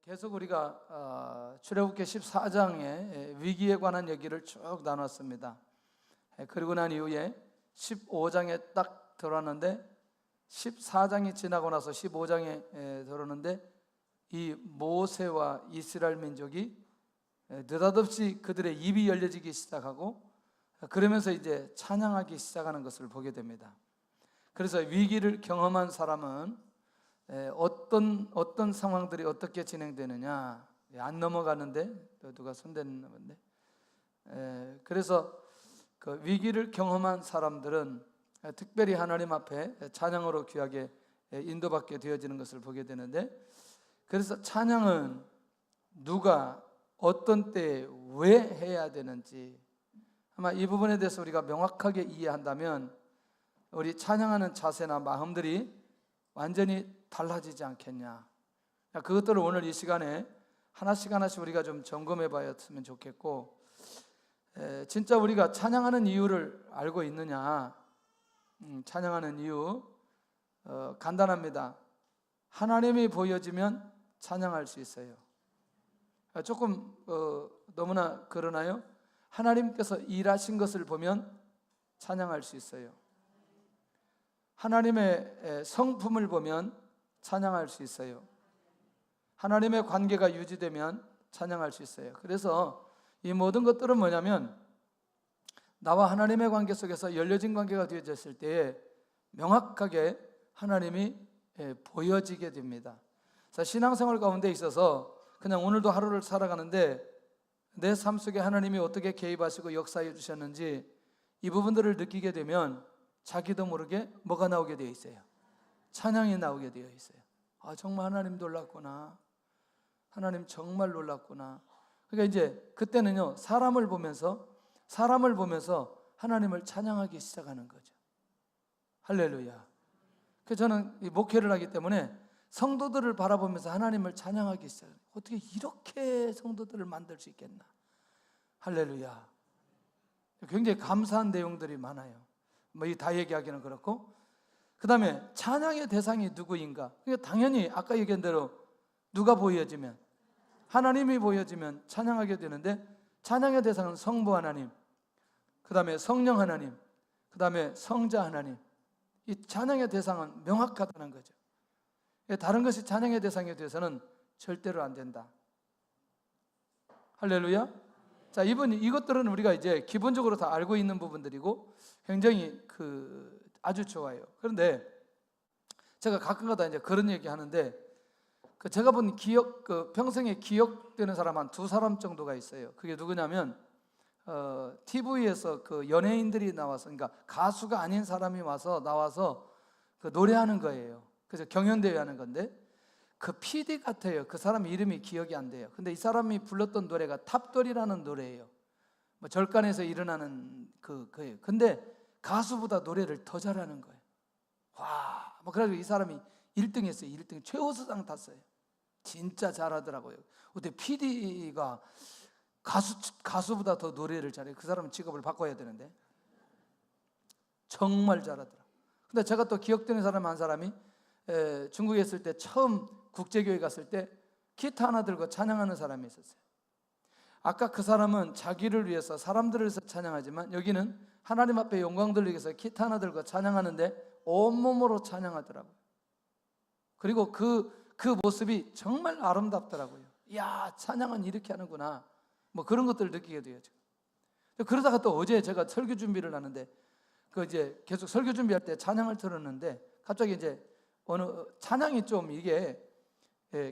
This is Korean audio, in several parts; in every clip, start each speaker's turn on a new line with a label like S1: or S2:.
S1: 계속 우리가 출애굽기 14장의 위기에 관한 얘기를 쭉 나눴습니다. 그리고 난 이후에 15장에 딱 들어왔는데 14장이 지나고 나서 15장에 들어오는데 이 모세와 이스라엘 민족이 느닷없이 그들의 입이 열려지기 시작하고 그러면서 이제 찬양하기 시작하는 것을 보게 됩니다. 그래서 위기를 경험한 사람은 어떤 상황들이 어떻게 진행되느냐 안 넘어가는데 누가 손대는 건데 그래서 그 위기를 경험한 사람들은 특별히 하나님 앞에 찬양으로 귀하게 인도받게 되어지는 것을 보게 되는데, 그래서 찬양은 누가 어떤 때에 왜 해야 되는지 아마 이 부분에 대해서 우리가 명확하게 이해한다면 우리 찬양하는 자세나 마음들이 완전히 달라지지 않겠냐. 그것들을 오늘 이 시간에 하나씩 우리가 좀 점검해 봤으면 좋겠고, 진짜 우리가 찬양하는 이유를 알고 있느냐. 찬양하는 이유 간단합니다. 하나님이 보여지면 찬양할 수 있어요. 조금 너무나 그러나요? 하나님께서 일하신 것을 보면 찬양할 수 있어요. 하나님의 성품을 보면 찬양할 수 있어요. 하나님의 관계가 유지되면 찬양할 수 있어요. 그래서 이 모든 것들은 뭐냐면 나와 하나님의 관계 속에서 열려진 관계가 되어졌을 때에 명확하게 하나님이 보여지게 됩니다. 신앙생활 가운데 있어서 그냥 오늘도 하루를 살아가는데 내 삶 속에 하나님이 어떻게 개입하시고 역사해 주셨는지 이 부분들을 느끼게 되면 자기도 모르게 뭐가 나오게 되어 있어요? 찬양이 나오게 되어 있어요. 아, 정말 하나님 놀랐구나. 하나님 정말 놀랐구나. 그러니까 이제 그때는요, 사람을 보면서 하나님을 찬양하기 시작하는 거죠. 할렐루야. 그래서 저는 이 목회를 하기 때문에 성도들을 바라보면서 하나님을 찬양하기 시작해요. 어떻게 이렇게 성도들을 만들 수 있겠나. 할렐루야. 굉장히 감사한 내용들이 많아요. 뭐 이 다 얘기하기는 그렇고, 그 다음에 찬양의 대상이 누구인가. 그러니까 당연히 아까 얘기한 대로 누가 보여지면, 하나님이 보여지면 찬양하게 되는데, 찬양의 대상은 성부 하나님, 그 다음에 성령 하나님, 그 다음에 성자 하나님. 이 찬양의 대상은 명확하다는 거죠. 다른 것이 찬양의 대상에 대해서는 절대로 안 된다. 할렐루야. 자, 이것들은 우리가 이제 기본적으로 다 알고 있는 부분들이고 굉장히 아주 좋아요. 그런데 제가 가끔가다 이제 그런 얘기 하는데, 제가 본 평생에 기억되는 사람 한 두 사람 정도가 있어요. 그게 누구냐면 TV에서 그 연예인들이 나와서, 그러니까 가수가 아닌 사람이 나와서 노래하는 거예요. 그래서 경연대회 하는 건데 그 PD 같아요. 그 사람 이름이 기억이 안 돼요. 근데 이 사람이 불렀던 노래가 탑돌이라는 노래예요. 뭐 절간에서 일어나는 그거예요. 근데 가수보다 노래를 더 잘하는 거예요. 와, 뭐 그래가지고 이 사람이 1등 했어요. 1등 최우수상 탔어요. 진짜 잘하더라고요. 어떻게 PD가 가수보다 더 노래를 잘해요. 그 사람은 직업을 바꿔야 되는데 정말 잘하더라. 근데 제가 또 기억되는 사람 한 사람이 중국에 있을 때 처음 국제교회 갔을 때 기타 하나 들고 찬양하는 사람이 있었어요. 아까 그 사람은 자기를 위해서 사람들을 위해서 찬양하지만 여기는 하나님 앞에 영광 돌리기 위해서 기타 하나 들고 찬양하는데 온몸으로 찬양하더라고요. 그리고 그 모습이 정말 아름답더라고요. 이야, 찬양은 이렇게 하는구나. 뭐 그런 것들을 느끼게 돼요. 그러다가 또 어제 제가 설교 준비를 하는데 이제 계속 설교 준비할 때 찬양을 들었는데 갑자기 이제 찬양이 좀 이게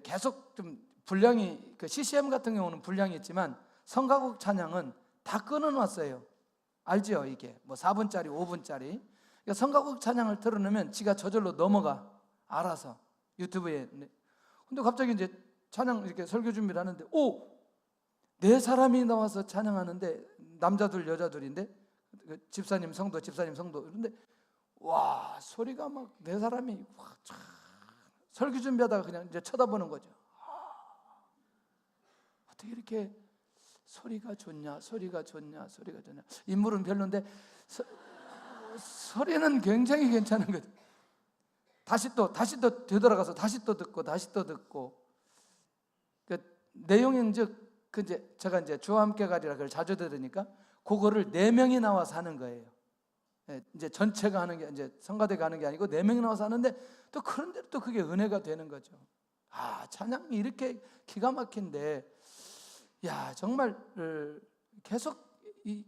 S1: 계속 좀 분량이 CCM 같은 경우는 분량이 있지만 성가곡 찬양은 다 끊어놨어요. 알죠? 이게 뭐 4분짜리 5분짜리 그러니까 성가곡 찬양을 틀어놓으면 지가 저절로 넘어가 알아서 유튜브에. 근데 갑자기 이제 찬양 이렇게 설교 준비를 하는데 네 사람이 나와서 찬양하는데 남자들 여자들인데 집사님 성도 그런데 와, 소리가 막 네 사람이 설교 준비하다가 그냥 이제 쳐다보는 거죠. 어떻게 이렇게 소리가 좋냐. 인물은 별론데 소리는 굉장히 괜찮은 거죠. 다시 또 되돌아가서 다시 또 듣고 내용인즉 제가 이제 주와 함께 가리라 그걸 자주 들으니까 그거를 4명이 나와서 하는 거예요. 이제 전체가 하는 게 이제 성가대가 하는 게 아니고 4명이 나와서 하는데 또 그런데도 또 그게 은혜가 되는 거죠. 찬양이 이렇게 기가 막힌데, 정말 계속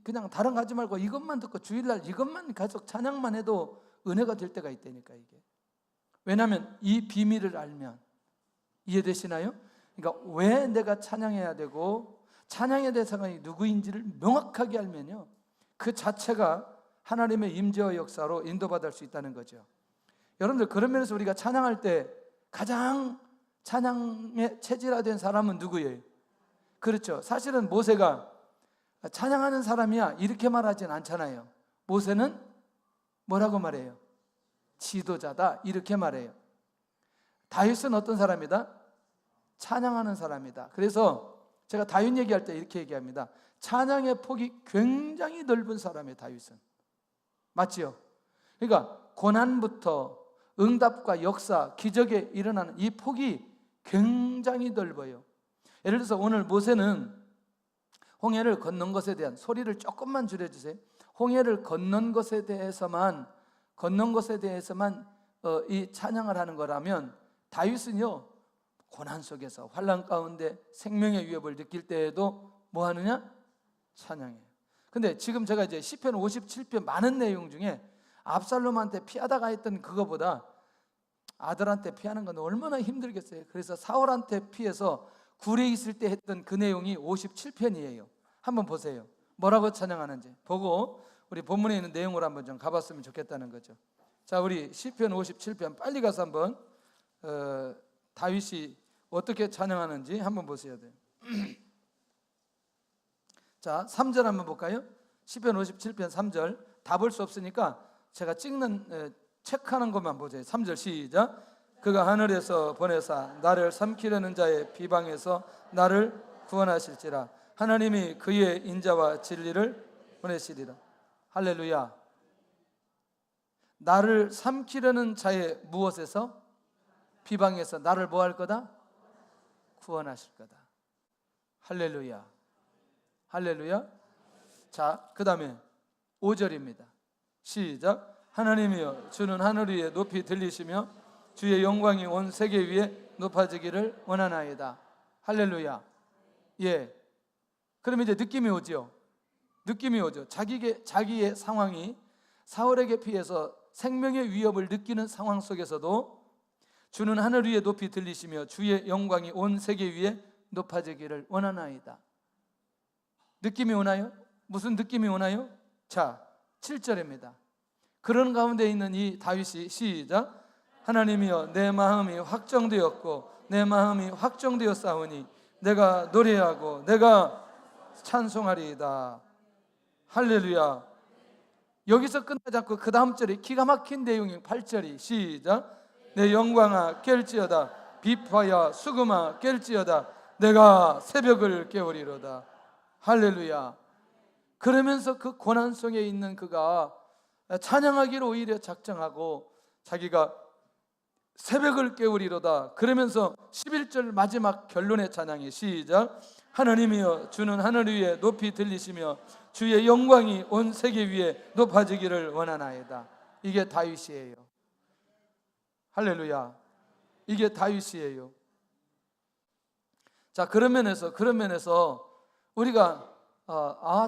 S1: 그냥 다른 거 하지 말고 이것만 듣고 주일날 이것만 계속 찬양만 해도 은혜가 될 때가 있다니까 이게. 왜냐하면 이 비밀을 알면, 이해되시나요? 그러니까 왜 내가 찬양해야 되고 찬양의 대상이 누구인지를 명확하게 알면요, 그 자체가 하나님의 임재와 역사로 인도받을 수 있다는 거죠. 여러분들, 그런 면에서 우리가 찬양할 때 가장 찬양에 체질화된 사람은 누구예요? 그렇죠. 사실은 모세가 찬양하는 사람이야 이렇게 말하진 않잖아요. 모세는 뭐라고 말해요? 지도자다 이렇게 말해요. 다윗은 어떤 사람이다? 찬양하는 사람이다. 그래서 제가 다윗 얘기할 때 이렇게 얘기합니다. 찬양의 폭이 굉장히 넓은 사람이에요, 다윗은. 맞지요? 그러니까 고난부터 응답과 역사, 기적에 일어나는 이 폭이 굉장히 넓어요. 예를 들어서 오늘 모세는 홍해를 건넌 것에 대한, 소리를 조금만 줄여주세요. 홍해를 건넌 것에 대해서만 이 찬양을 하는 거라면, 다윗은요 고난 속에서 환난 가운데 생명의 위협을 느낄 때에도 뭐 하느냐? 찬양해요. 근데 지금 제가 이제 시편 57편 많은 내용 중에 압살롬한테 피하다가 했던 그거보다 아들한테 피하는 건 얼마나 힘들겠어요. 그래서 사울한테 피해서 굴에 있을 때 했던 그 내용이 57편이에요. 한번 보세요. 뭐라고 찬양하는지 보고 우리 본문에 있는 내용으로 한번 좀 가봤으면 좋겠다는 거죠. 자, 우리 시편 57편 빨리 가서 한번 다윗이 어떻게 찬양하는지 한번 보셔야 돼요. 자, 3절 한번 볼까요? 시편 57편 3절. 다 볼 수 없으니까 제가 찍는 체크하는 것만 보세요. 3절 시작. 그가 하늘에서 보내사 나를 삼키려는 자의 비방에서 나를 구원하실지라. 하나님이 그의 인자와 진리를 보내시리라. 할렐루야. 나를 삼키려는 자의 무엇에서? 비방에서 나를 뭐 할 거다? 구원하실 거다. 할렐루야. 할렐루야. 자, 그 다음에 5절입니다. 시작. 하나님이여 주는 하늘 위에 높이 들리시며 주의 영광이 온 세계 위에 높아지기를 원하나이다. 할렐루야. 예. 그러면 이제 느낌이 오죠. 자기의 상황이 사울에게 피해서 생명의 위협을 느끼는 상황 속에서도 주는 하늘 위에 높이 들리시며 주의 영광이 온 세계 위에 높아지기를 원하나이다. 느낌이 오나요? 무슨 느낌이 오나요? 자, 7절입니다. 그런 가운데 있는 이 다윗이 시작. 하나님이여 내 마음이 확정되었고 내 마음이 확정되었사오니 내가 노래하고 내가 찬송하리이다. 할렐루야. 여기서 끝나지 않고 그 다음 절에 기가 막힌 내용이 8절이 시작. 내 영광아 깰지어다 비파야 수금아 깰지어다 내가 새벽을 깨우리로다. 할렐루야. 그러면서 그 고난 속에 있는 그가 찬양하기로 오히려 작정하고 자기가 새벽을 깨우리로다. 그러면서 11절 마지막 결론의 찬양이 시작. 하나님이여 주는 하늘 위에 높이 들리시며 주의 영광이 온 세계 위에 높아지기를 원하나이다. 이게 다윗이에요. 할렐루야. 이게 다윗이에요. 자, 그런 면에서 우리가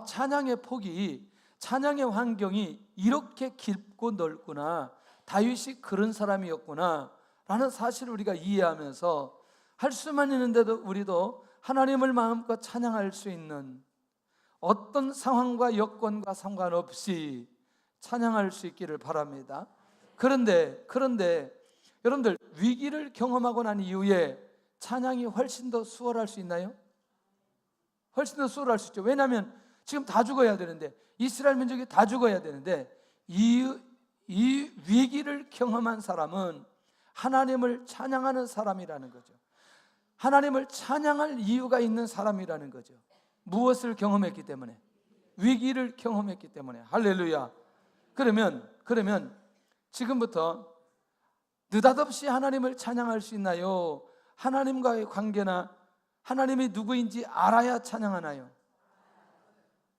S1: 찬양의 폭이, 찬양의 환경이 이렇게 깊고 넓구나, 다윗이 그런 사람이었구나 라는 사실을 우리가 이해하면서 할 수만 있는데도 우리도 하나님을 마음껏 찬양할 수 있는, 어떤 상황과 여건과 상관없이 찬양할 수 있기를 바랍니다. 그런데 여러분들, 위기를 경험하고 난 이후에 찬양이 훨씬 더 수월할 수 있나요? 훨씬 더 수월할 수 있죠. 왜냐하면 지금 다 죽어야 되는데, 이스라엘 민족이 다 죽어야 되는데, 이 위기를 경험한 사람은 하나님을 찬양하는 사람이라는 거죠. 하나님을 찬양할 이유가 있는 사람이라는 거죠. 무엇을 경험했기 때문에? 위기를 경험했기 때문에. 할렐루야. 그러면 지금부터 느닷없이 하나님을 찬양할 수 있나요? 하나님과의 관계나 하나님이 누구인지 알아야 찬양하나요?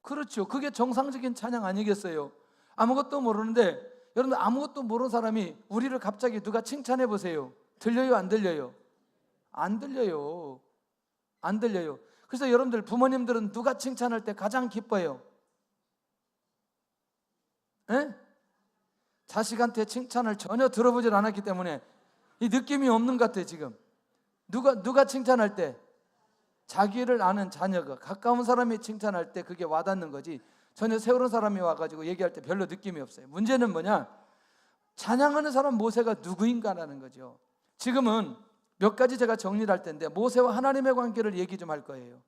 S1: 그렇죠. 그게 정상적인 찬양 아니겠어요? 아무것도 모르는데, 여러분 아무것도 모르는 사람이 우리를 갑자기 누가 칭찬해 보세요. 들려요, 안 들려요? 안 들려요. 안 들려요. 그래서 여러분들 부모님들은 누가 칭찬할 때 가장 기뻐해요? 에? 자식한테 칭찬을 전혀 들어보질 않았기 때문에 이 느낌이 없는 것 같아요. 지금 누가 칭찬할 때, 자기를 아는 자녀가, 가까운 사람이 칭찬할 때 그게 와닿는 거지, 전혀 새로운 사람이 와가지고 얘기할 때 별로 느낌이 없어요. 문제는 뭐냐? 찬양하는 사람 모세가 누구인가라는 거죠. 지금은 몇 가지 제가 정리를 할 텐데, 모세와 하나님의 관계를 얘기 좀 할 거예요.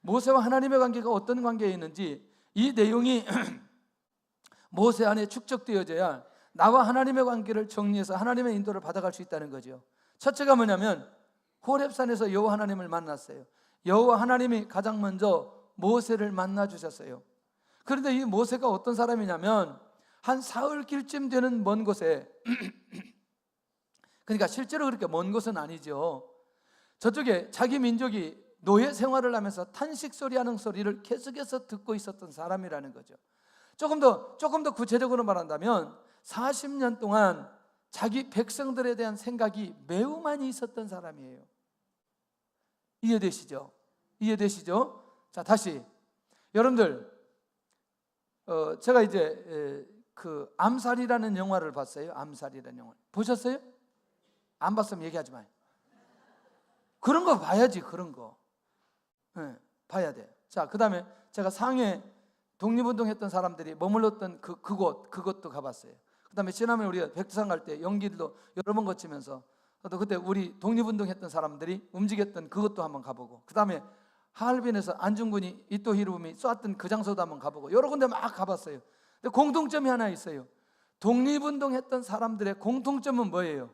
S1: 모세와 하나님의 관계가 어떤 관계에 있는지, 이 내용이 모세 안에 축적되어져야 나와 하나님의 관계를 정리해서 하나님의 인도를 받아갈 수 있다는 거죠. 첫째가 뭐냐면, 호렙산에서 여호와 하나님을 만났어요. 여호와 하나님이 가장 먼저 모세를 만나 주셨어요. 그런데 이 모세가 어떤 사람이냐면, 한 사흘길쯤 되는 먼 곳에 그러니까 실제로 그렇게 먼 곳은 아니죠. 저쪽에 자기 민족이 노예 생활을 하면서 탄식 소리하는 소리를 계속해서 듣고 있었던 사람이라는 거죠. 조금 더 구체적으로 말한다면 40년 동안 자기 백성들에 대한 생각이 매우 많이 있었던 사람이에요. 이해되시죠? 이해되시죠? 자, 다시 여러분들, 제가 이제 그 암살이라는 영화를 봤어요. 암살이라는 영화 보셨어요? 안 봤으면 얘기하지 마요. 그런 거 봐야지. 그런 거 봐야 돼. 자, 그 다음에 제가 상해 독립운동했던 사람들이 머물렀던 그곳도 가봤어요. 그 다음에 지난번에 우리가 백두산 갈 때 연길도 여러 번 거치면서, 또 그때 우리 독립운동했던 사람들이 움직였던 그것도 한번 가보고, 그 다음에 하얼빈에서 안중근이 이토 히로부미 쏘았던 그 장소도 한번 가보고, 여러 군데 막 가봤어요. 근데 공통점이 하나 있어요. 독립운동했던 사람들의 공통점은 뭐예요?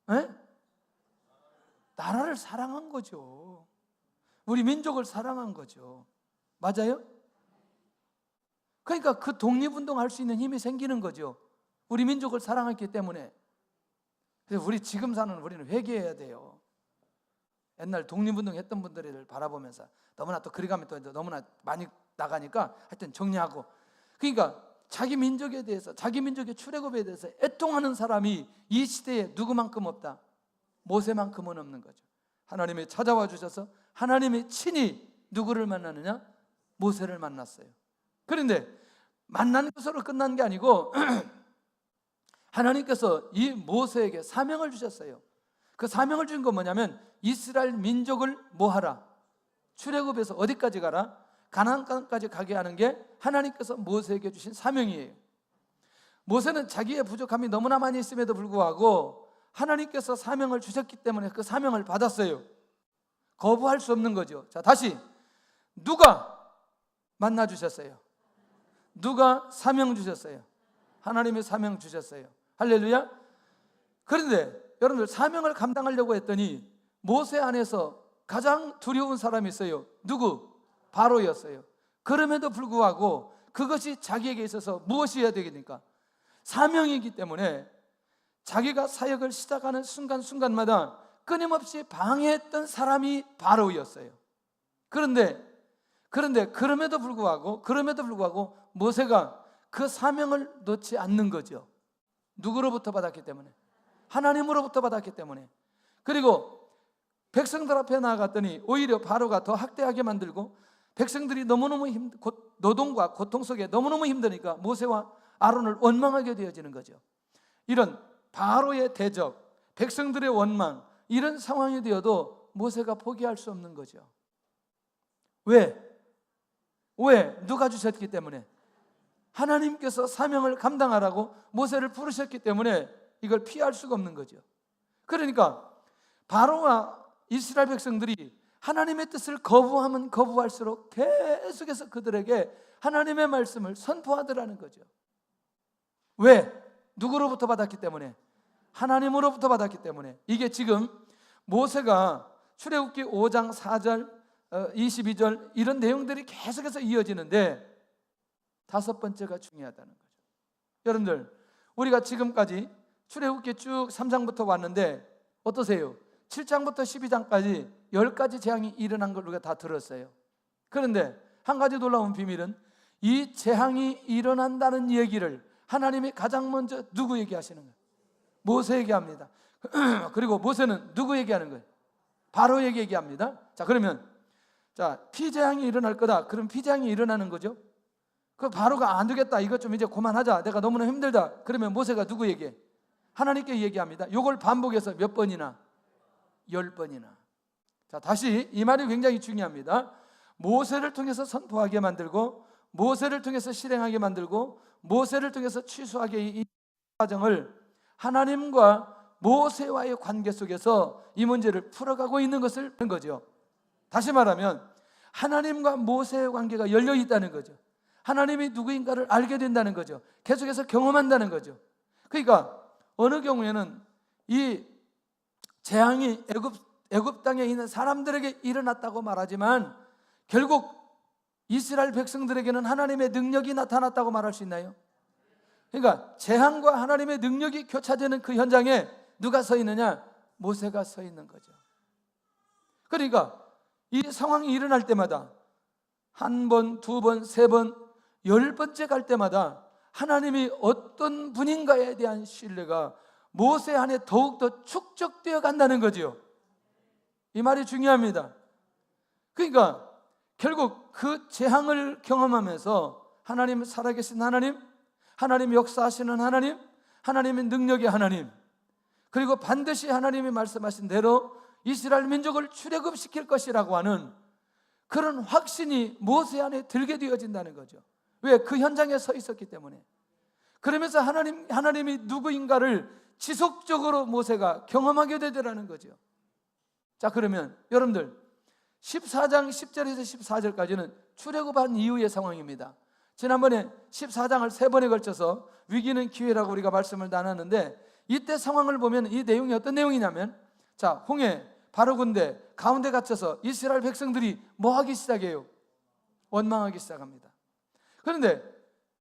S1: 에? 나라를 사랑한 거죠. 우리 민족을 사랑한 거죠. 맞아요? 그러니까 그 독립운동 할 수 있는 힘이 생기는 거죠. 우리 민족을 사랑했기 때문에. 그래서 우리 지금 사는 우리는 회개해야 돼요. 옛날 독립운동 했던 분들을 바라보면서, 너무나 또 그리 가면 또 너무나 많이 나가니까 하여튼 정리하고, 그러니까 자기 민족에 대해서, 자기 민족의 출애굽에 대해서 애통하는 사람이 이 시대에 누구만큼 없다? 모세만큼은 없는 거죠. 하나님이 찾아와 주셔서 하나님이 친히 누구를 만나느냐? 모세를 만났어요. 그런데 만난 것으로 끝난 게 아니고 하나님께서 이 모세에게 사명을 주셨어요. 그 사명을 준 건 뭐냐면, 이스라엘 민족을 뭐하라? 출애굽에서 어디까지 가라? 가나안 땅까지 가게 하는 게 하나님께서 모세에게 주신 사명이에요. 모세는 자기의 부족함이 너무나 많이 있음에도 불구하고 하나님께서 사명을 주셨기 때문에 그 사명을 받았어요. 거부할 수 없는 거죠. 자, 다시, 누가 만나 주셨어요? 누가 사명 주셨어요? 하나님이 사명 주셨어요. 할렐루야. 그런데 여러분들, 사명을 감당하려고 했더니 모세 안에서 가장 두려운 사람이 있어요. 누구? 바로였어요. 그럼에도 불구하고 그것이 자기에게 있어서 무엇이어야 되겠습니까? 사명이기 때문에 자기가 사역을 시작하는 순간순간마다 끊임없이 방해했던 사람이 바로였어요. 그런데 그럼에도 불구하고 모세가 그 사명을 놓지 않는 거죠. 누구로부터 받았기 때문에? 하나님으로부터 받았기 때문에. 그리고 백성들 앞에 나아갔더니 오히려 바로가 더 학대하게 만들고, 백성들이 너무너무 노동과 고통 속에 너무너무 힘드니까 모세와 아론을 원망하게 되어지는 거죠. 이런 바로의 대적, 백성들의 원망, 이런 상황이 되어도 모세가 포기할 수 없는 거죠. 왜? 누가 주셨기 때문에? 하나님께서 사명을 감당하라고 모세를 부르셨기 때문에 이걸 피할 수가 없는 거죠. 그러니까 바로와 이스라엘 백성들이 하나님의 뜻을 거부하면 거부할수록 계속해서 그들에게 하나님의 말씀을 선포하더라는 거죠. 왜? 누구로부터 받았기 때문에? 하나님으로부터 받았기 때문에. 이게 지금 모세가 출애굽기 5장 4절 22절 이런 내용들이 계속해서 이어지는데, 다섯 번째가 중요하다는 거죠. 여러분들, 우리가 지금까지 출애굽기 쭉 3장부터 왔는데 어떠세요? 7장부터 12장까지 10가지 재앙이 일어난 걸 우리가 다 들었어요. 그런데 한 가지 놀라운 비밀은 이 재앙이 일어난다는 얘기를 하나님이 가장 먼저 누구에게 하시는 거예요? 모세에게 합니다. 그리고 모세는 누구에게 하는 거예요? 바로에게 얘기합니다. 자, 그러면 피재앙이 일어날 거다. 그럼 피재앙이 일어나는 거죠. 그 바로가 안 되겠다. 이것 좀 이제 그만하자. 내가 너무나 힘들다. 그러면 모세가 누구에게? 하나님께 얘기합니다. 이걸 반복해서 몇 번이나? 10번이나. 자, 다시 이 말이 굉장히 중요합니다. 모세를 통해서 선포하게 만들고, 모세를 통해서 실행하게 만들고, 모세를 통해서 취소하게, 이 과정을 하나님과 모세와의 관계 속에서 이 문제를 풀어가고 있는 것을 본 거죠. 다시 말하면 하나님과 모세의 관계가 열려 있다는 거죠. 하나님이 누구인가를 알게 된다는 거죠. 계속해서 경험한다는 거죠. 그러니까 어느 경우에는 이 재앙이 애굽 땅에 있는 사람들에게 일어났다고 말하지만 결국 이스라엘 백성들에게는 하나님의 능력이 나타났다고 말할 수 있나요? 그러니까 재앙과 하나님의 능력이 교차되는 그 현장에 누가 서 있느냐? 모세가 서 있는 거죠. 그러니까 이 상황이 일어날 때마다 한 번, 두 번, 세 번, 10번째 갈 때마다 하나님이 어떤 분인가에 대한 신뢰가 모세 안에 더욱더 축적되어 간다는 거죠. 이 말이 중요합니다. 그러니까 결국 그 재앙을 경험하면서 하나님 살아계신 하나님, 하나님 역사하시는 하나님, 하나님의 능력의 하나님, 그리고 반드시 하나님이 말씀하신 대로 이스라엘 민족을 출애굽시킬 것이라고 하는 그런 확신이 모세 안에 들게 되어진다는 거죠. 왜? 그 현장에 서 있었기 때문에. 그러면서 하나님이 누구인가를 지속적으로 모세가 경험하게 되더라는 거죠. 자, 그러면 여러분들 14장 10절에서 14절까지는 출애굽한 이후의 상황입니다. 지난번에 14장을 3번에 걸쳐서 위기는 기회라고 우리가 말씀을 나눴는데, 이때 상황을 보면 이 내용이 어떤 내용이냐면, 자, 홍해 바로 군대 가운데 갇혀서 이스라엘 백성들이 뭐 하기 시작해요? 원망하기 시작합니다. 그런데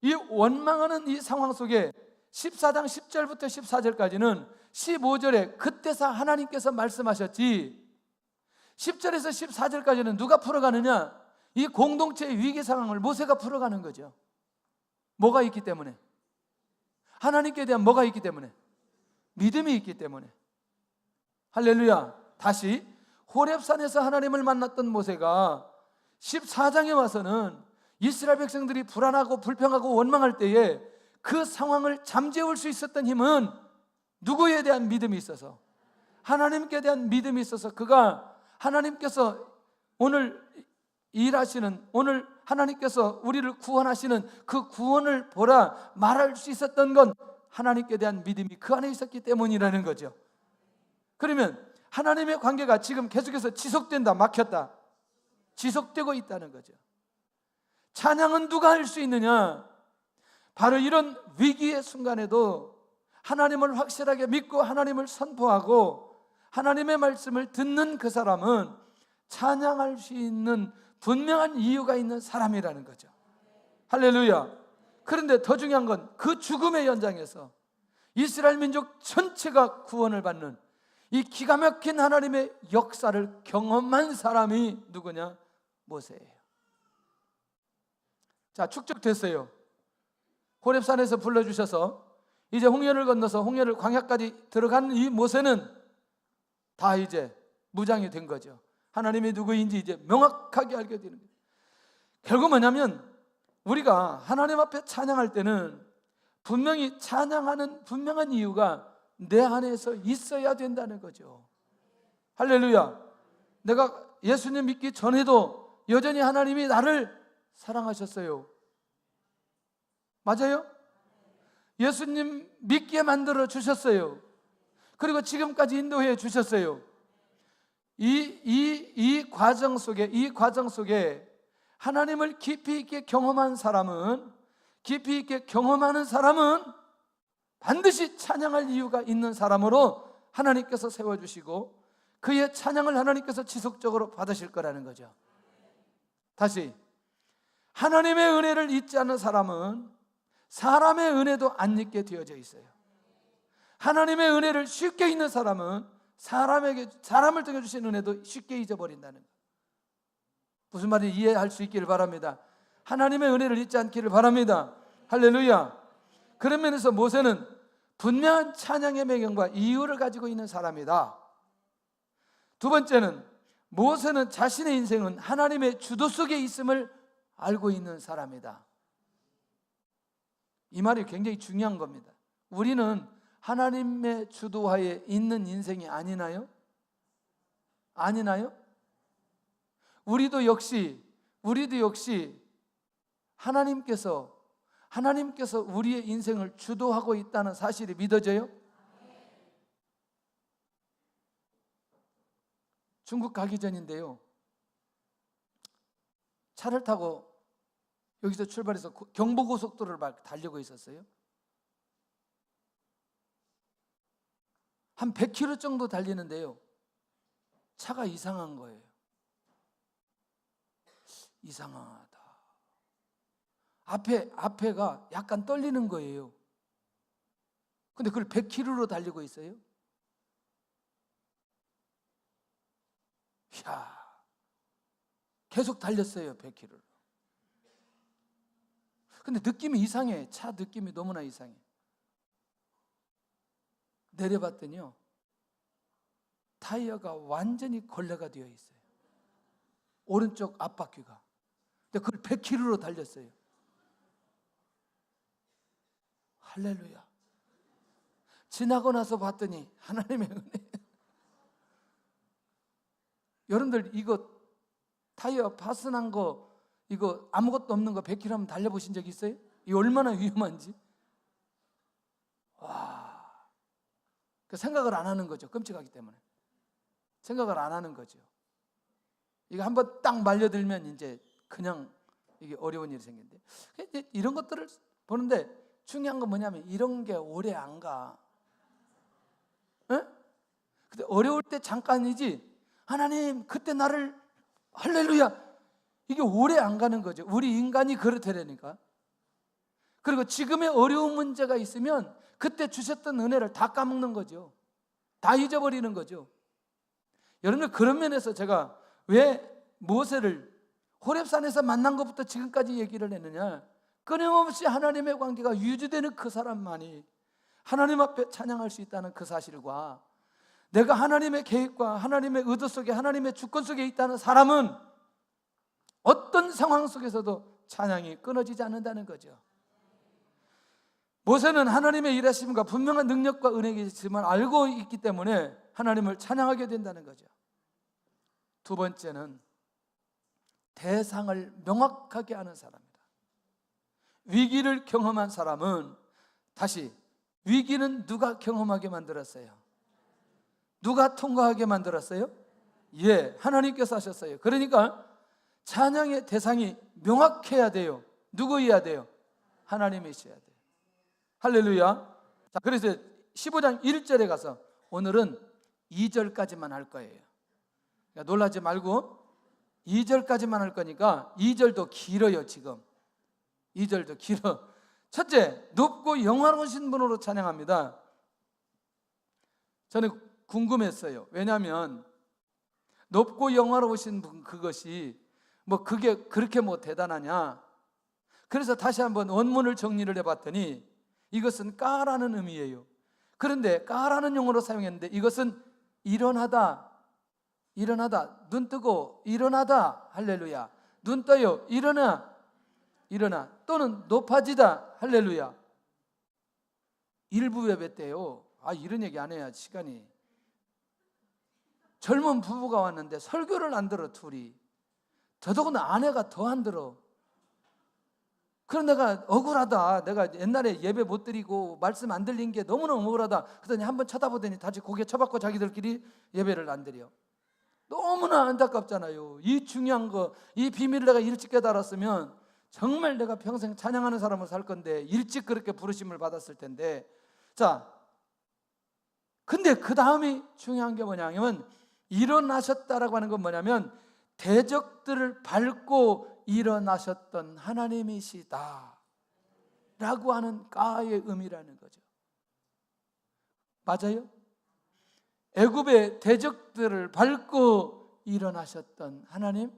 S1: 이 원망하는 이 상황 속에 14장 10절부터 14절까지는 15절에 그때서 하나님께서 말씀하셨지, 10절에서 14절까지는 누가 풀어가느냐? 이 공동체의 위기 상황을 모세가 풀어가는 거죠. 뭐가 있기 때문에? 하나님께 대한 뭐가 있기 때문에? 믿음이 있기 때문에. 할렐루야. 다시 호렙산에서 하나님을 만났던 모세가 14장에 와서는 이스라엘 백성들이 불안하고 불평하고 원망할 때에 그 상황을 잠재울 수 있었던 힘은 누구에 대한 믿음이 있어서? 하나님께 대한 믿음이 있어서 그가 하나님께서 오늘 일하시는, 오늘 하나님께서 우리를 구원하시는 그 구원을 보라 말할 수 있었던 건 하나님께 대한 믿음이 그 안에 있었기 때문이라는 거죠. 그러면 하나님의 관계가 지금 계속해서 지속된다, 막혔다? 지속되고 있다는 거죠. 찬양은 누가 할 수 있느냐? 바로 이런 위기의 순간에도 하나님을 확실하게 믿고 하나님을 선포하고 하나님의 말씀을 듣는 그 사람은 찬양할 수 있는 분명한 이유가 있는 사람이라는 거죠. 할렐루야. 그런데 더 중요한 건 그 죽음의 현장에서 이스라엘 민족 전체가 구원을 받는 이 기가 막힌 하나님의 역사를 경험한 사람이 누구냐? 모세예요. 자, 축적됐어요. 호렙산에서 불러주셔서 이제 홍해를 건너서 홍해를 광야까지 들어간 이 모세는 다 이제 무장이 된 거죠. 하나님이 누구인지 이제 명확하게 알게 되는 거예요. 결국 뭐냐면 우리가 하나님 앞에 찬양할 때는 분명히 찬양하는 분명한 이유가 내 안에서 있어야 된다는 거죠. 할렐루야. 내가 예수님 믿기 전에도 여전히 하나님이 나를 사랑하셨어요. 맞아요? 예수님 믿게 만들어 주셨어요. 그리고 지금까지 인도해 주셨어요. 이 과정 속에 하나님을 깊이 있게 경험한 사람은, 깊이 있게 경험하는 사람은 반드시 찬양할 이유가 있는 사람으로 하나님께서 세워주시고 그의 찬양을 하나님께서 지속적으로 받으실 거라는 거죠. 다시, 하나님의 은혜를 잊지 않는 사람은 사람의 은혜도 안 잊게 되어져 있어요. 하나님의 은혜를 쉽게 잊는 사람은 사람을 통해 주신 은혜도 쉽게 잊어버린다는 것. 무슨 말인지 이해할 수 있기를 바랍니다. 하나님의 은혜를 잊지 않기를 바랍니다. 할렐루야. 그런 면에서 모세는 분명한 찬양의 배경과 이유를 가지고 있는 사람이다. 두 번째는 모세는 자신의 인생은 하나님의 주도 속에 있음을 알고 있는 사람이다. 이 말이 굉장히 중요한 겁니다. 우리는 하나님의 주도하에 있는 인생이 아니나요? 아니나요? 우리도 역시 하나님께서 우리의 인생을 주도하고 있다는 사실이 믿어져요? 중국 가기 전인데요, 차를 타고 여기서 출발해서 경부고속도로를 막 달리고 있었어요. 한 100km 정도 달리는데요, 차가 이상한 거예요. 이상하다. 앞에가 약간 떨리는 거예요. 근데 그걸 100km로 달리고 있어요. 이야, 계속 달렸어요, 100km로. 근데 느낌이 이상해. 차 느낌이 너무나 이상해. 내려봤더니요, 타이어가 완전히 걸레가 되어 있어요. 오른쪽 앞바퀴가. 근데 그걸 100km로 달렸어요. 할렐루야. 지나고 나서 봤더니 하나님의 은혜. 여러분들 이거 타이어 파손한 거, 이거 아무것도 없는 거 100km 한번 달려보신 적 있어요? 이게 얼마나 위험한지. 와, 그 생각을 안 하는 거죠. 끔찍하기 때문에 생각을 안 하는 거죠. 이거 한번 딱 말려들면 이제 그냥 이게 어려운 일이 생긴데, 이런 것들을 보는데 중요한 건 뭐냐면 이런 게 오래 안 가. 에? 근데 어려울 때 잠깐이지, 하나님 그때 나를, 할렐루야, 이게 오래 안 가는 거죠. 우리 인간이 그렇다니까. 그리고 지금의 어려운 문제가 있으면 그때 주셨던 은혜를 다 까먹는 거죠. 다 잊어버리는 거죠. 여러분들, 그런 면에서 제가 왜 모세를 호렙산에서 만난 것부터 지금까지 얘기를 했느냐, 끊임없이 하나님의 관계가 유지되는 그 사람만이 하나님 앞에 찬양할 수 있다는 그 사실과, 내가 하나님의 계획과 하나님의 의도 속에, 하나님의 주권 속에 있다는 사람은 어떤 상황 속에서도 찬양이 끊어지지 않는다는 거죠. 모세는 하나님의 일하심과 분명한 능력과 은혜이심을 알고 있기 때문에 하나님을 찬양하게 된다는 거죠. 두 번째는 대상을 명확하게 아는 사람이다. 위기를 경험한 사람은, 다시, 위기는 누가 경험하게 만들었어요? 누가 통과하게 만들었어요? 예, 하나님께서 하셨어요. 그러니까 찬양의 대상이 명확해야 돼요. 누구여야 돼요? 하나님이셔야 돼요. 할렐루야. 자, 그래서 15장 1절에 가서 오늘은 2절까지만 할 거예요. 그러니까 놀라지 말고 2절까지만 할 거니까, 2절도 길어요. 지금 2절도 길어. 첫째, 높고 영화로우신 분으로 찬양합니다. 저는 궁금했어요. 왜냐하면 높고 영화로우신 분, 그것이 뭐 그게 그렇게 뭐 대단하냐. 그래서 다시 한번 원문을 정리를 해봤더니 이것은 까라는 의미예요. 그런데 까라는 용어로 사용했는데 이것은 일어나다, 눈 뜨고 일어나다, 할렐루야. 눈 떠요, 일어나, 또는 높아지다, 할렐루야. 일부 예배 때요, 이런 얘기 안 해야 시간이. 젊은 부부가 왔는데 설교를 안 들어, 둘이. 더더구나 아내가 더 안 들어. 그럼 내가 억울하다. 내가 옛날에 예배 못 드리고 말씀 안 들린 게 너무너무 억울하다. 그러더니 한번 쳐다보더니 다시 고개 쳐박고 자기들끼리 예배를 안 드려. 너무나 안타깝잖아요. 이 중요한 거, 이 비밀을 내가 일찍 깨달았으면 정말 내가 평생 찬양하는 사람으로 살 건데, 일찍 그렇게 부르심을 받았을 텐데. 자, 근데 그 다음이 중요한 게 뭐냐면, 일어나셨다라고 하는 건 뭐냐면 대적들을 밟고 일어나셨던 하나님이시다 라고 하는 까의 의미라는 거죠. 맞아요? 애굽의 대적들을 밟고 일어나셨던 하나님,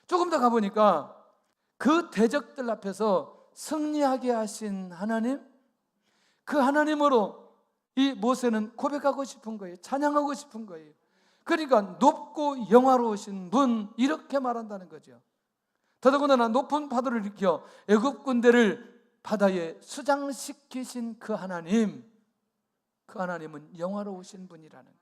S1: 조금 더 가보니까 그 대적들 앞에서 승리하게 하신 하나님, 그 하나님으로 이 모세는 고백하고 싶은 거예요. 찬양하고 싶은 거예요. 그러니까 높고 영화로우신 분, 이렇게 말한다는 거죠. 더더군다나 높은 파도를 일으켜 애굽 군대를 바다에 수장시키신 그 하나님, 그 하나님은 영화로우신 분이라는 거예요.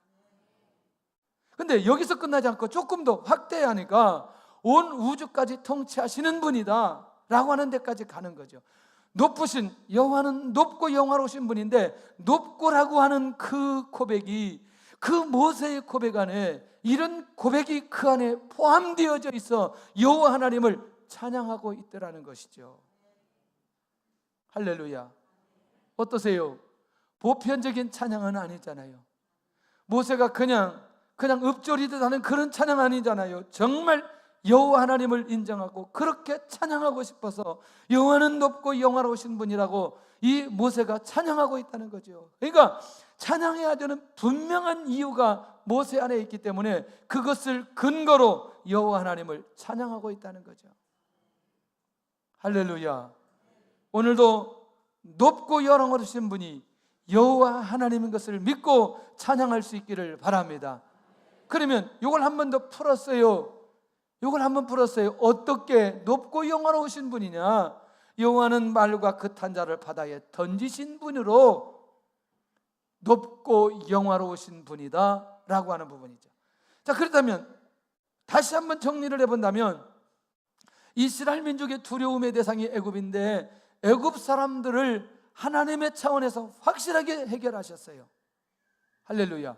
S1: 근데 여기서 끝나지 않고 조금 더 확대하니까 온 우주까지 통치하시는 분이다 라고 하는 데까지 가는 거죠. 높으신, 여호와는 높고 영화로우신 분인데, 높고라고 하는 그 고백이, 그 모세의 고백 안에 이런 고백이 그 안에 포함되어져 있어 여호와 하나님을 찬양하고 있더라는 것이죠. 할렐루야. 어떠세요? 보편적인 찬양은 아니잖아요. 모세가 그냥 읊조리듯 하는 그런 찬양 아니잖아요. 정말 여호와 하나님을 인정하고 그렇게 찬양하고 싶어서 여호와는 높고 영화로우신 분이라고 이 모세가 찬양하고 있다는 거죠. 그러니까 찬양해야 되는 분명한 이유가 모세 안에 있기 때문에 그것을 근거로 여호와 하나님을 찬양하고 있다는 거죠. 할렐루야. 오늘도 높고 영화로우신 분이 여호와 하나님인 것을 믿고 찬양할 수 있기를 바랍니다. 그러면 이걸 한 번 더 풀었어요. 이걸 한번 풀었어요. 어떻게 높고 영화로우신 분이냐? 여호와는 말과 긋한 자를 바다에 던지신 분으로 높고 영화로우신 분이다 라고 하는 부분이죠. 자, 그렇다면 다시 한번 정리를 해본다면 이스라엘 민족의 두려움의 대상이 애굽인데 애굽 사람들을 하나님의 차원에서 확실하게 해결하셨어요. 할렐루야.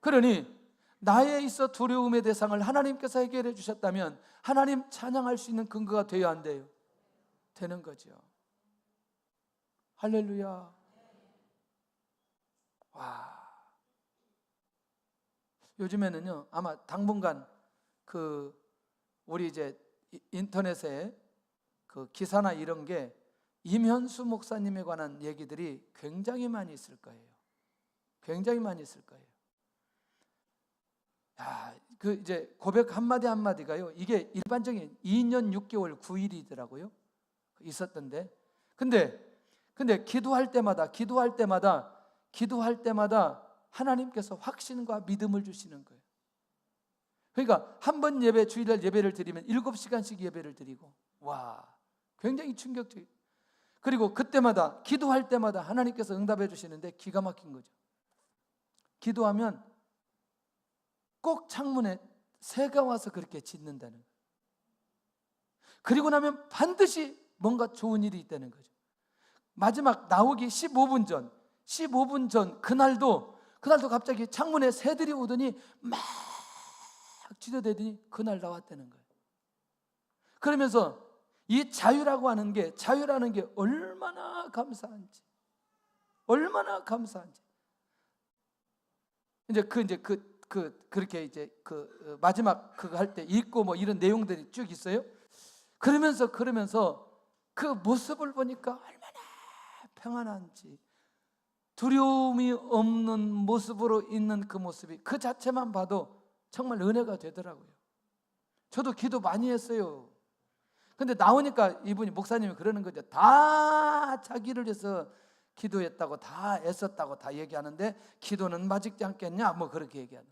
S1: 그러니 나에 있어 두려움의 대상을 하나님께서 해결해 주셨다면 하나님 찬양할 수 있는 근거가 되어야 안 돼요? 되는 거죠. 할렐루야. 와. 요즘에는요, 아마 당분간 우리 이제 인터넷에 기사나 이런 게 임현수 목사님에 관한 얘기들이 굉장히 많이 있을 거예요. 굉장히 많이 있을 거예요. 이제 고백 한마디 한마디가요, 이게 일반적인 2년 6개월 9일이더라고요. 있었던데. 근데 기도할 때마다 하나님께서 확신과 믿음을 주시는 거예요. 그러니까 한 번 주일날 예배를 드리면 7시간씩 예배를 드리고, 와, 굉장히 충격적이에요. 그리고 그때마다 기도할 때마다 하나님께서 응답해 주시는데 기가 막힌 거죠. 기도하면 꼭 창문에 새가 와서 그렇게 짖는다는 거예요. 그리고 나면 반드시 뭔가 좋은 일이 있다는 거죠. 마지막 나오기 15분 전 그날도 갑자기 창문에 새들이 오더니 막 짖어대더니 그날 나왔다는 거예요. 그러면서 이 자유라는 게 얼마나 감사한지. 그렇게 이제 마지막 그거 할 때 읽고 뭐 이런 내용들이 쭉 있어요. 그러면서 그 모습을 보니까 얼마나 평안한지, 두려움이 없는 모습으로 있는 그 모습이 그 자체만 봐도 정말 은혜가 되더라고요. 저도 기도 많이 했어요. 근데 나오니까 이분이 목사님이 그러는 거죠. 다 자기를 위해서 기도했다고, 다 애썼다고 다 얘기하는데 기도는 맞지 않겠냐? 뭐 그렇게 얘기하는.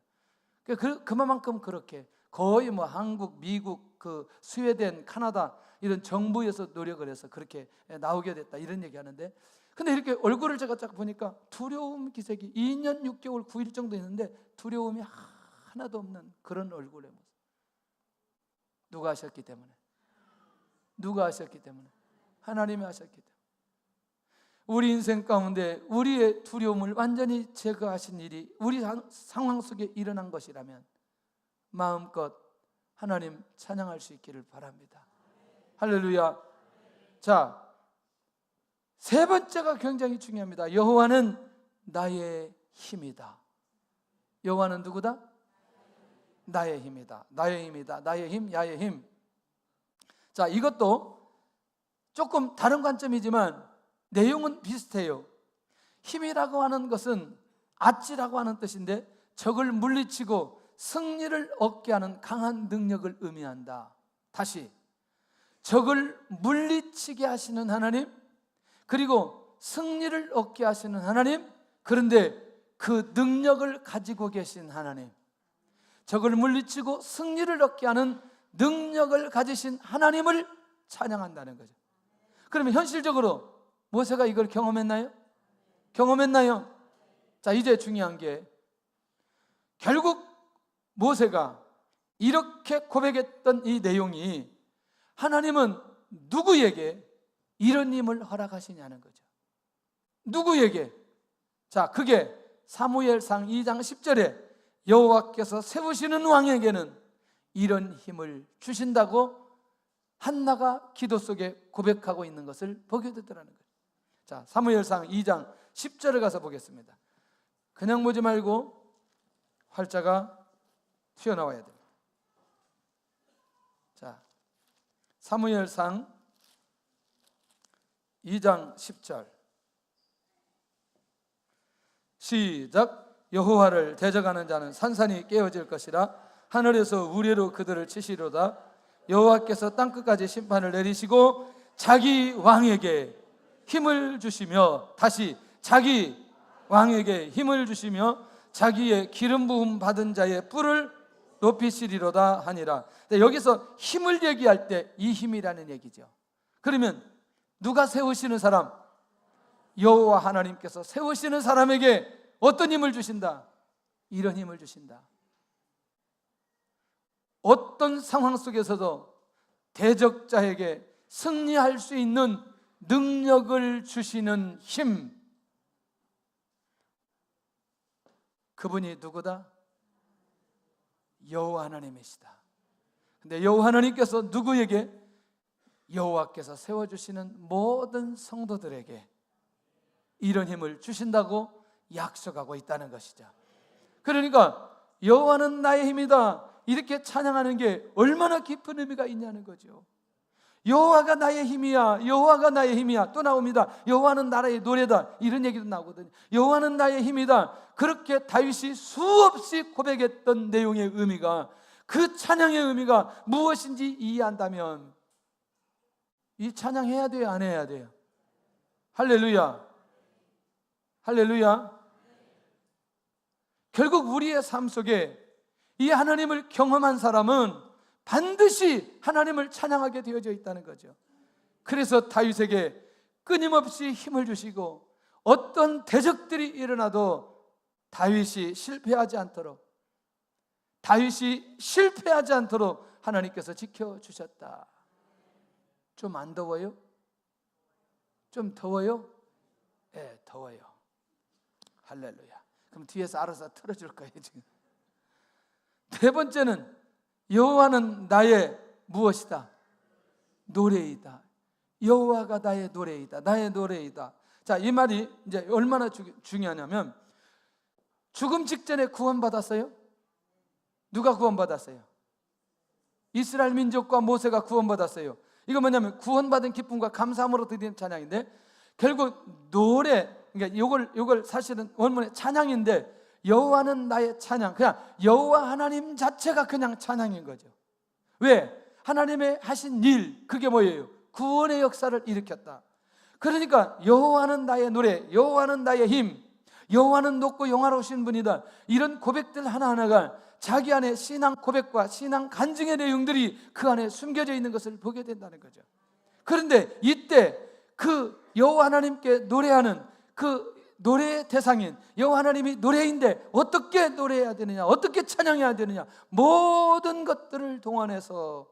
S1: 그만큼 그렇게 거의 뭐 한국, 미국, 스웨덴, 카나다 이런 정부에서 노력을 해서 그렇게 나오게 됐다 이런 얘기하는데, 근데 이렇게 얼굴을 제가 딱 보니까 두려움 기색이 2년 6개월 9일 정도 있는데 두려움이 하나도 없는 그런 얼굴의 모습. 누가 하셨기 때문에? 하나님이 하셨기 때문에. 우리 인생 가운데 우리의 두려움을 완전히 제거하신 일이 우리 상황 속에 일어난 것이라면 마음껏 하나님 찬양할 수 있기를 바랍니다. 할렐루야. 자, 세 번째가 굉장히 중요합니다. 여호와는 나의 힘이다. 여호와는 누구다? 나의 힘이다. 나의 힘, 야의 힘. 자, 이것도 조금 다른 관점이지만 내용은 비슷해요. 힘이라고 하는 것은 아찌라고 하는 뜻인데 적을 물리치고 승리를 얻게 하는 강한 능력을 의미한다. 다시, 적을 물리치게 하시는 하나님, 그리고 승리를 얻게 하시는 하나님, 그런데 그 능력을 가지고 계신 하나님, 적을 물리치고 승리를 얻게 하는 능력을 가지신 하나님을 찬양한다는 거죠. 그러면 현실적으로 모세가 이걸 경험했나요? 경험했나요? 자, 이제 중요한 게, 결국 모세가 이렇게 고백했던 이 내용이 하나님은 누구에게 이런 힘을 허락하시냐는 거죠. 누구에게? 자, 그게 사무엘상 2장 10절에 여호와께서 세우시는 왕에게는 이런 힘을 주신다고 한나가 기도 속에 고백하고 있는 것을 보게 되더라는 거예요. 자, 사무엘상 2장 10절을 가서 보겠습니다. 그냥 보지 말고 활자가 튀어나와야 됩니다. 자, 사무엘상 2장 10절 시작. 여호와를 대적하는 자는 산산이 깨어질 것이라. 하늘에서 우레로 그들을 치시로다. 여호와께서 땅끝까지 심판을 내리시고 자기 왕에게 힘을 주시며, 다시, 자기 왕에게 힘을 주시며 자기의 기름 부음 받은 자의 뿔을 높이시리로다 하니라. 여기서 힘을 얘기할 때 이 힘이라는 얘기죠. 그러면 누가 세우시는 사람? 여호와 하나님께서 세우시는 사람에게 어떤 힘을 주신다? 이런 힘을 주신다. 어떤 상황 속에서도 대적자에게 승리할 수 있는 능력을 주시는 힘, 그분이 누구다? 여호와 하나님이시다. 근데 여호와 하나님께서 누구에게? 여호와께서 세워주시는 모든 성도들에게 이런 힘을 주신다고 약속하고 있다는 것이죠. 그러니까 여호와는 나의 힘이다, 이렇게 찬양하는 게 얼마나 깊은 의미가 있냐는 거죠. 여호와가 나의 힘이야, 여호와가 나의 힘이야. 또 나옵니다. 여호와는 나라의 노래다, 이런 얘기도 나오거든요. 여호와는 나의 힘이다. 그렇게 다윗이 수없이 고백했던 내용의 의미가, 그 찬양의 의미가 무엇인지 이해한다면 이 찬양해야 돼요, 안 해야 돼요? 할렐루야, 할렐루야. 결국 우리의 삶 속에 이 하나님을 경험한 사람은 반드시 하나님을 찬양하게 되어져 있다는 거죠. 그래서 다윗에게 끊임없이 힘을 주시고 어떤 대적들이 일어나도 다윗이 실패하지 않도록, 다윗이 실패하지 않도록 하나님께서 지켜주셨다. 좀 안 더워요? 좀 더워요? 네, 더워요. 할렐루야. 그럼 뒤에서 알아서 틀어줄 거예요 지금. 네 번째는 여호와는 나의 무엇이다? 노래이다. 여호와가 나의 노래이다. 나의 노래이다. 자, 이 말이 이제 얼마나 중요하냐면, 죽음 직전에 구원받았어요? 누가 구원받았어요? 이스라엘 민족과 모세가 구원받았어요. 이거 뭐냐면 구원받은 기쁨과 감사함으로 드리는 찬양인데, 결국 노래, 그러니까 요걸 사실은 원문의 찬양인데, 여호와는 나의 찬양, 그냥 여호와 하나님 자체가 그냥 찬양인 거죠. 왜? 하나님의 하신 일, 그게 뭐예요? 구원의 역사를 일으켰다. 그러니까 여호와는 나의 노래, 여호와는 나의 힘, 여호와는 높고 영화로우신 분이다, 이런 고백들 하나하나가 자기 안에 신앙 고백과 신앙 간증의 내용들이 그 안에 숨겨져 있는 것을 보게 된다는 거죠. 그런데 이때 그 여호와 하나님께 노래하는 그 노래의 대상인 여호와 하나님이 노래인데 어떻게 노래해야 되느냐, 어떻게 찬양해야 되느냐, 모든 것들을 동원해서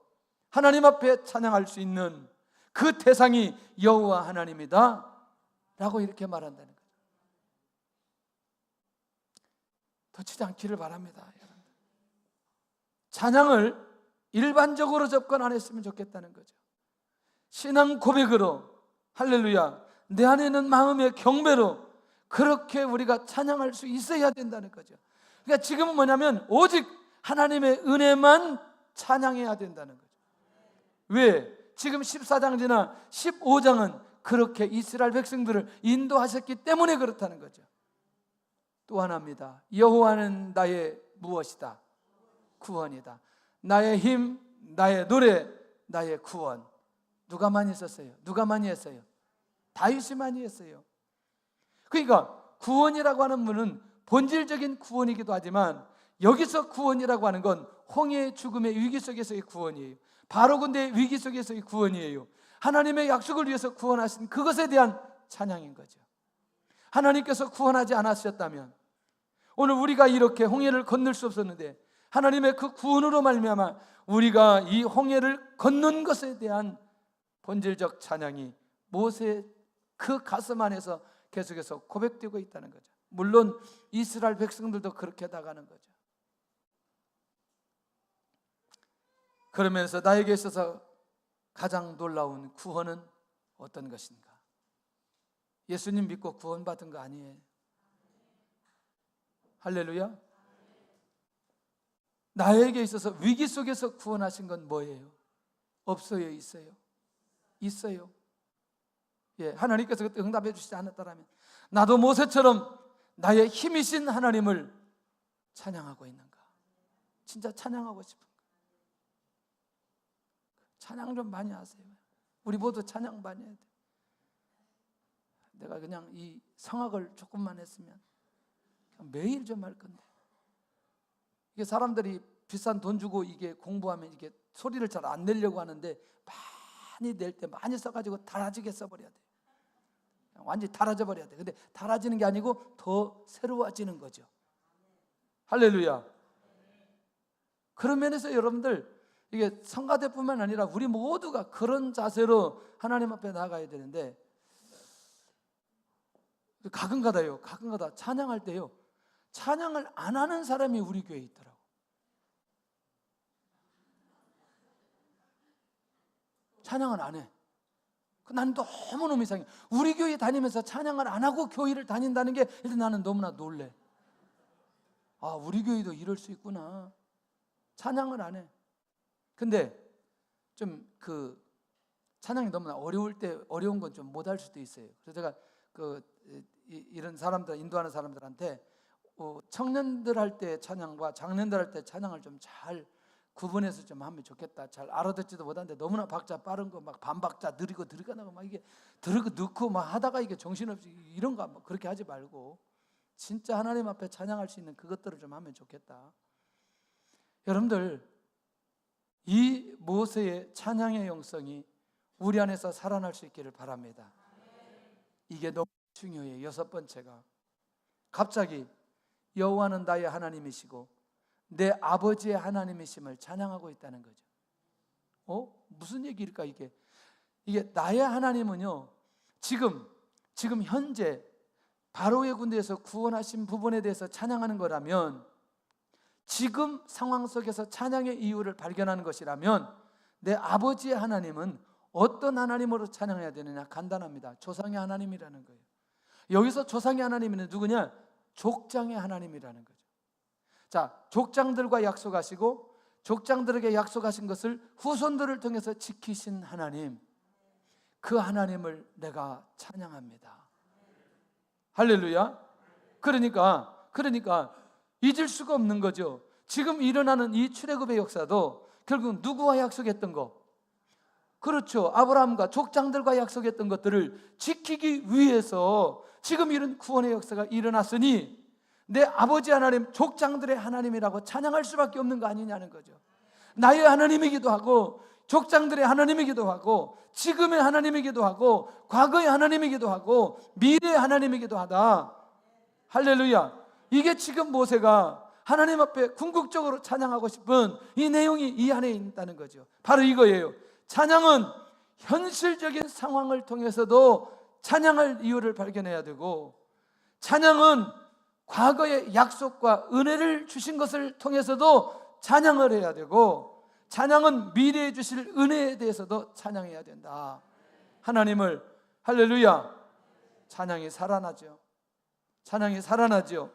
S1: 하나님 앞에 찬양할 수 있는 그 대상이 여호와 하나님이다 라고 이렇게 말한다는 거죠. 놓치지 않기를 바랍니다. 찬양을 일반적으로 접근 안 했으면 좋겠다는 거죠. 신앙 고백으로, 할렐루야, 내 안에 있는 마음의 경배로 그렇게 우리가 찬양할 수 있어야 된다는 거죠. 그러니까 지금은 뭐냐면 오직 하나님의 은혜만 찬양해야 된다는 거죠. 왜? 지금 14장 지나 15장은 그렇게 이스라엘 백성들을 인도하셨기 때문에 그렇다는 거죠. 또 하나입니다. 여호와는 나의 무엇이다? 구원이다. 나의 힘, 나의 노래, 나의 구원. 누가 많이 썼어요? 누가 많이 했어요? 다윗이 많이 했어요. 그러니까 구원이라고 하는 분은 본질적인 구원이기도 하지만 여기서 구원이라고 하는 건 홍해의 죽음의 위기 속에서의 구원이에요. 바로 군대의 위기 속에서의 구원이에요. 하나님의 약속을 위해서 구원하신 그것에 대한 찬양인 거죠. 하나님께서 구원하지 않으셨다면 오늘 우리가 이렇게 홍해를 건널 수 없었는데 하나님의 그 구원으로 말미암아 우리가 이 홍해를 건넌 것에 대한 본질적 찬양이 모세의 그 가슴 안에서 계속해서 고백되고 있다는 거죠. 물론 이스라엘 백성들도 그렇게 나가는 거죠. 그러면서 나에게 있어서 가장 놀라운 구원은 어떤 것인가? 예수님 믿고 구원받은 거 아니에요. 할렐루야. 나에게 있어서 위기 속에서 구원하신 건 뭐예요? 없어요? 있어요? 있어요. 예, 하나님께서 그때 응답해 주시지 않았다면 나도 모세처럼 나의 힘이신 하나님을 찬양하고 있는가? 진짜 찬양하고 싶은가? 찬양 좀 많이 하세요. 우리 모두 찬양 많이 해야 돼. 내가 그냥 이 성악을 조금만 했으면 그냥 매일 좀 할 건데, 이게 사람들이 비싼 돈 주고 이게 공부하면 이게 소리를 잘 안 내려고 하는데 많이 낼 때 많이 써가지고 달아지게 써버려야 돼. 완전히 달아져 버려야 돼. 근데 달아지는 게 아니고 더 새로워지는 거죠. 할렐루야. 그런 면에서 여러분들 이게 성가대뿐만 아니라 우리 모두가 그런 자세로 하나님 앞에 나가야 되는데, 가끔가다 찬양할 때요, 찬양을 안 하는 사람이 우리 교회에 있더라고. 찬양을 안 해. 난 너무너무 이상해. 우리 교회 다니면서 찬양을 안 하고 교회를 다닌다는 게 일단 나는 너무나 놀래. 아, 우리 교회도 이럴 수 있구나. 찬양을 안 해. 근데 좀 그 찬양이 너무나 어려울 때 어려운 건 좀 못할 수도 있어요. 그래서 제가 이런 사람들, 인도하는 사람들한테 청년들 할 때 찬양과 장년들 할 때 찬양을 좀 잘 구분해서 좀 하면 좋겠다. 잘 알아듣지도 못하는데 너무나 박자 빠른 거 막 반박자 느리고 나고 막 이게 들고 넣고 막 하다가 이게 정신없이 이런 거 그렇게 하지 말고 진짜 하나님 앞에 찬양할 수 있는 그것들을 좀 하면 좋겠다. 여러분들, 이 모세의 찬양의 영성이 우리 안에서 살아날 수 있기를 바랍니다. 이게 너무 중요해요. 여섯 번째가 갑자기 여호와는 나의 하나님이시고 내 아버지의 하나님이심을 찬양하고 있다는 거죠. 무슨 얘기일까 이게? 이게 나의 하나님은요, 지금 현재 바로의 군대에서 구원하신 부분에 대해서 찬양하는 거라면, 지금 상황 속에서 찬양의 이유를 발견하는 것이라면 내 아버지의 하나님은 어떤 하나님으로 찬양해야 되느냐? 간단합니다. 조상의 하나님이라는 거예요. 여기서 조상의 하나님은 누구냐? 족장의 하나님이라는 거죠. 자, 족장들과 약속하시고 족장들에게 약속하신 것을 후손들을 통해서 지키신 하나님, 그 하나님을 내가 찬양합니다. 할렐루야. 그러니까 잊을 수가 없는 거죠. 지금 일어나는 이 출애굽의 역사도 결국 누구와 약속했던 거? 그렇죠. 아브라함과 족장들과 약속했던 것들을 지키기 위해서 지금 이런 구원의 역사가 일어났으니 내 아버지 하나님, 족장들의 하나님이라고 찬양할 수밖에 없는 거 아니냐는 거죠. 나의 하나님이기도 하고 족장들의 하나님이기도 하고 지금의 하나님이기도 하고 과거의 하나님이기도 하고 미래의 하나님이기도 하다. 할렐루야. 이게 지금 모세가 하나님 앞에 궁극적으로 찬양하고 싶은 이 내용이 이 안에 있다는 거죠. 바로 이거예요. 찬양은 현실적인 상황을 통해서도 찬양할 이유를 발견해야 되고, 찬양은 과거의 약속과 은혜를 주신 것을 통해서도 찬양을 해야 되고, 찬양은 미래에 주실 은혜에 대해서도 찬양해야 된다. 하나님을, 할렐루야. 찬양이 살아나죠. 찬양이 살아나죠.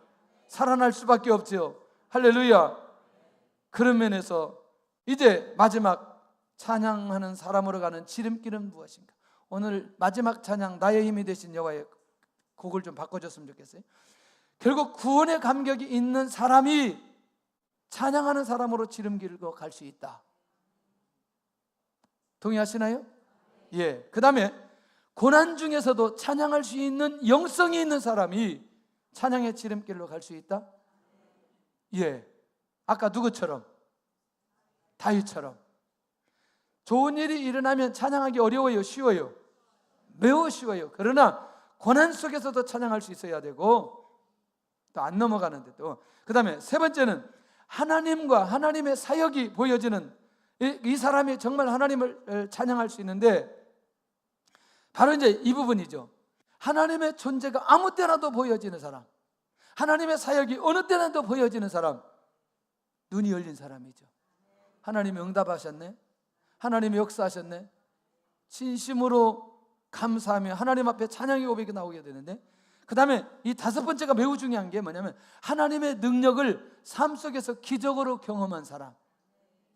S1: 살아날 수밖에 없죠. 할렐루야. 그런 면에서 이제 마지막 찬양하는 사람으로 가는 지름길은 무엇인가? 오늘 마지막 찬양, 나의 힘이 되신 여호와의 곡을 좀 바꿔줬으면 좋겠어요. 결국 구원의 감격이 있는 사람이 찬양하는 사람으로 지름길고 갈 수 있다. 동의하시나요? 예. 그 다음에 고난 중에서도 찬양할 수 있는 영성이 있는 사람이 찬양의 지름길로 갈 수 있다? 예. 아까 누구처럼? 다윗처럼. 좋은 일이 일어나면 찬양하기 어려워요? 쉬워요? 매우 쉬워요. 그러나 고난 속에서도 찬양할 수 있어야 되고, 또 안 넘어가는데도. 그 다음에 세 번째는 하나님과 하나님의 사역이 보여지는, 이 사람이 정말 하나님을 찬양할 수 있는데, 바로 이제 이 부분이죠. 하나님의 존재가 아무 때나도 보여지는 사람, 하나님의 사역이 어느 때나도 보여지는 사람, 눈이 열린 사람이죠. 하나님이 응답하셨네, 하나님이 역사하셨네, 진심으로 감사하며 하나님 앞에 찬양의 고백이 나오게 되는데, 그 다음에 이 다섯 번째가 매우 중요한 게 뭐냐면 하나님의 능력을 삶 속에서 기적으로 경험한 사람.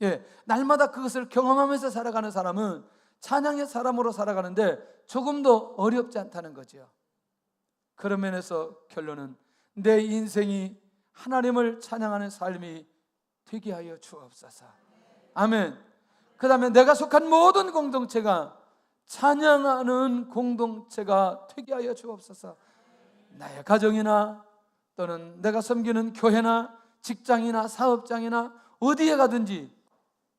S1: 예, 날마다 그것을 경험하면서 살아가는 사람은 찬양의 사람으로 살아가는데 조금도 어렵지 않다는 거죠. 그런 면에서 결론은 내 인생이 하나님을 찬양하는 삶이 되게 하여 주옵소서. 아멘. 그 다음에 내가 속한 모든 공동체가 찬양하는 공동체가 되게 하여 주옵소서. 나의 가정이나 또는 내가 섬기는 교회나 직장이나 사업장이나 어디에 가든지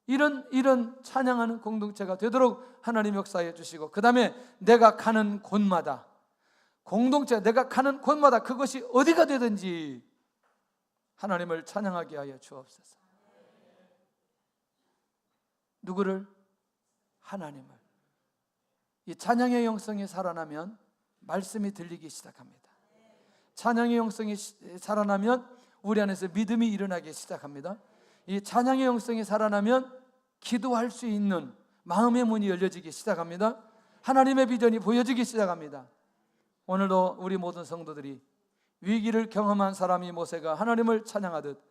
S1: 이런 찬양하는 공동체가 되도록 하나님 역사해 주시고, 그 다음에 내가 가는 곳마다, 공동체 내가 가는 곳마다 그것이 어디가 되든지 하나님을 찬양하게 하여 주옵소서. 누구를? 하나님을. 이 찬양의 영성이 살아나면 말씀이 들리기 시작합니다. 찬양의 영성이 살아나면 우리 안에서 믿음이 일어나기 시작합니다. 이 찬양의 영성이 살아나면 기도할 수 있는 마음의 문이 열려지기 시작합니다. 하나님의 비전이 보여지기 시작합니다. 오늘도 우리 모든 성도들이 위기를 경험한 사람이 모세가 하나님을 찬양하듯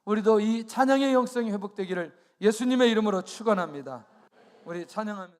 S1: 우리도 이 찬양의 영성이 회복되기를 예수님의 이름으로 축원합니다. 우리 찬양하면